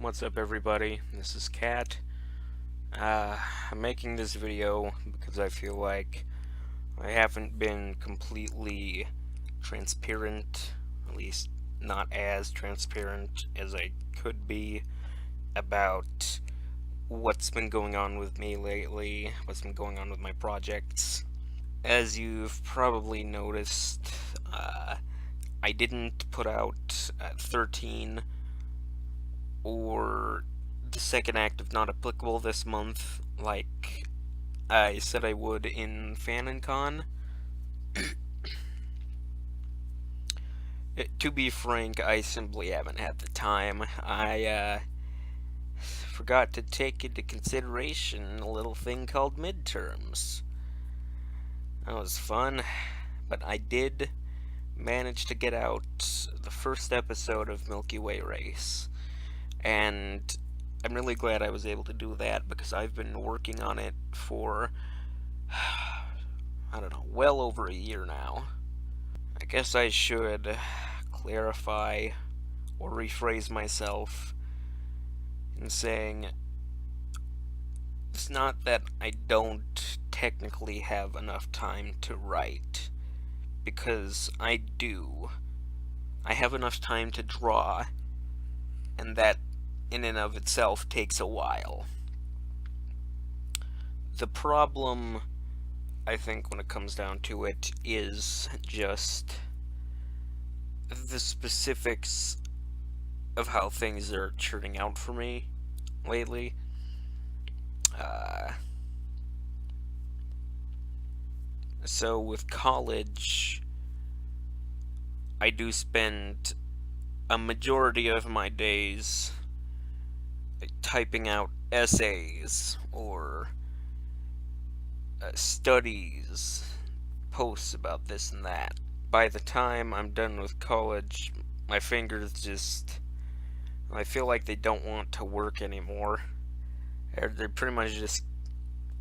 What's up, everybody? This is Kat. I'm making this video because I feel like I haven't been completely transparent, at least not as transparent as I could be, about what's been going on with me lately, what's been going on with my projects. As you've probably noticed, I didn't put out 13 or the second act of Not Applicable this month, like I said I would in FanonCon. To be frank, I simply haven't had the time. I forgot to take into consideration a little thing called midterms. That was fun, but I did manage to get out the first episode of Milky Way Race, and I'm really glad I was able to do that because I've been working on it for, I don't know, well over a year now. I guess I should clarify or rephrase myself in saying it's not that I don't technically have enough time to write, because I do. I have enough time to draw, and that in and of itself takes a while. The problem, I think, when it comes down to it, is just the specifics of how things are churning out for me lately. So with college, I do spend a majority of my days typing out essays or studies, posts about this and that. By the time I'm done with college, my fingers just, I feel like they don't want to work anymore. They're pretty much just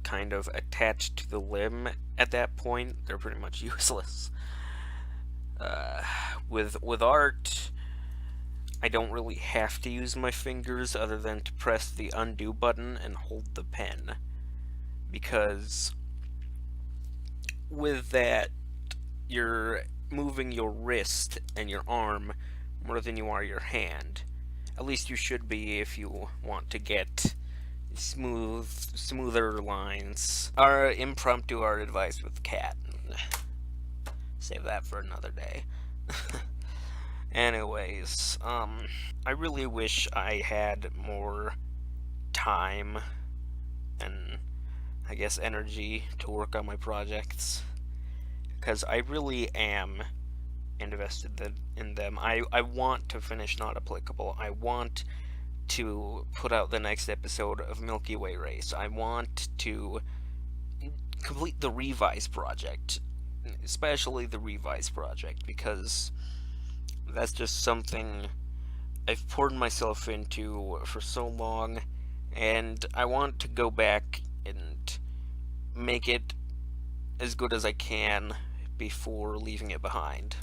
kind of attached to the limb at that point. They're pretty much useless. With art, I don't really have to use my fingers other than to press the undo button and hold the pen, because with that, you're moving your wrist and your arm more than you are your hand. At least you should be if you want to get smoother lines. Our impromptu art advice with Kat. Save that for another day. Anyways, I really wish I had more time and, I guess, energy to work on my projects, because I really am invested in them. I want to finish Not Applicable. I want to put out the next episode of Milky Way Race. I want to complete the Revise project, especially the Revise project, because that's just something I've poured myself into for so long, and I want to go back and make it as good as I can before leaving it behind.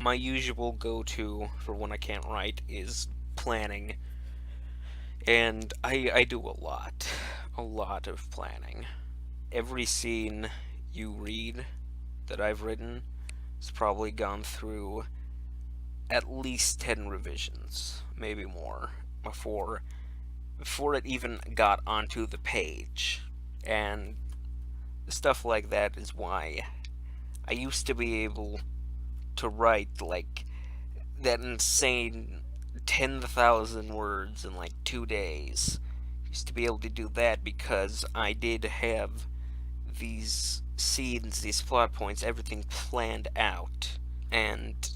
My usual go-to for when I can't write is planning, and I do a lot of planning. Every scene you read that I've written has probably gone through at least 10 revisions, maybe more, before it even got onto the page. And stuff like that is why I used to be able to write like that insane 10,000 words in like 2 days. Used to be able to do that because I did have these scenes, these plot points, everything planned out. And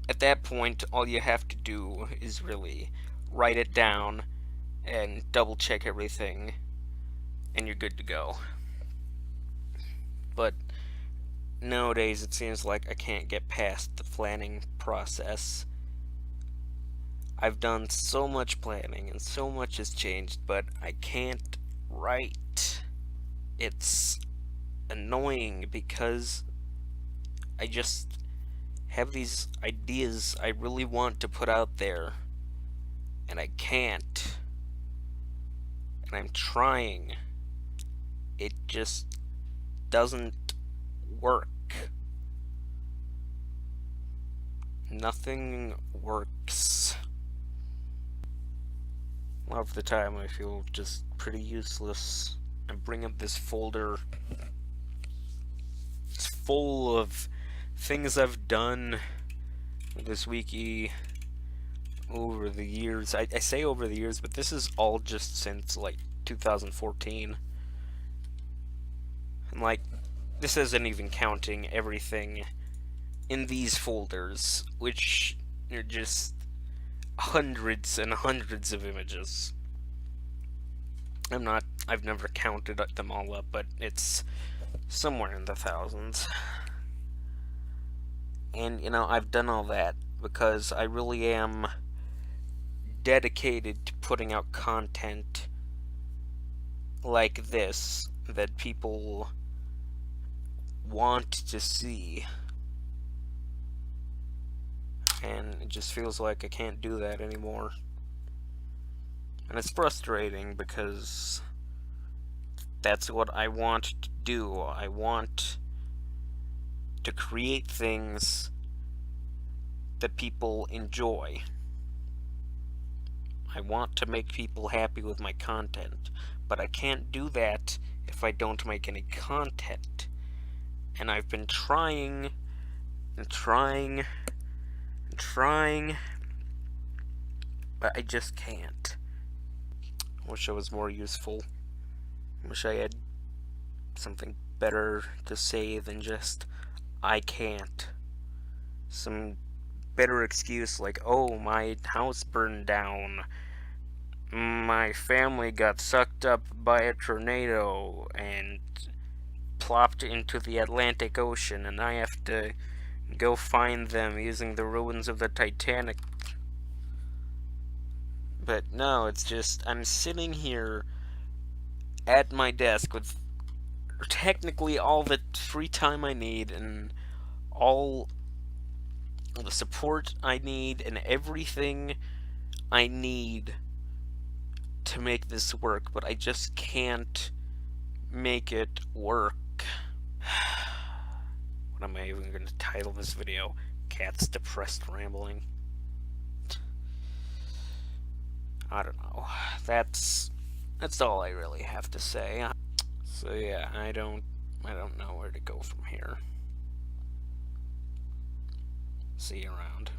at that point, all you have to do is really write it down and double check everything, and you're good to go. But nowadays, it seems like I can't get past the planning process. I've done so much planning and so much has changed, but I can't write. It's annoying because I just have these ideas I really want to put out there, and I can't. and I'm trying. It just doesn't work. Nothing works. A lot of the time I feel just pretty useless. I bring up this folder. It's full of things I've done with this wiki over the years. I say over the years, but this is all just since like 2014. And like, this isn't even counting everything in these folders, which are just hundreds and hundreds of images. I've never counted them all up, but it's somewhere in the thousands. And, you know, I've done all that because I really am dedicated to putting out content like this that people want to see. And it just feels like I can't do that anymore. And it's frustrating because that's what I want to do. I want to create things that people enjoy. I want to make people happy with my content, but I can't do that if I don't make any content. And I've been trying and trying and trying, but I just can't. I wish I was more useful. I wish I had something better to say than just, I can't. Some better excuse like, oh, my house burned down. My family got sucked up by a tornado and plopped into the Atlantic Ocean, and I have to go find them using the ruins of the Titanic. But no, it's just, I'm sitting here at my desk with technically all the free time I need and all the support I need and everything I need to make this work, but I just can't make it work. What am I even going to title this video? Cat's Depressed Rambling? I don't know. That's all I really have to say. So yeah, I don't know where to go from here. See you around.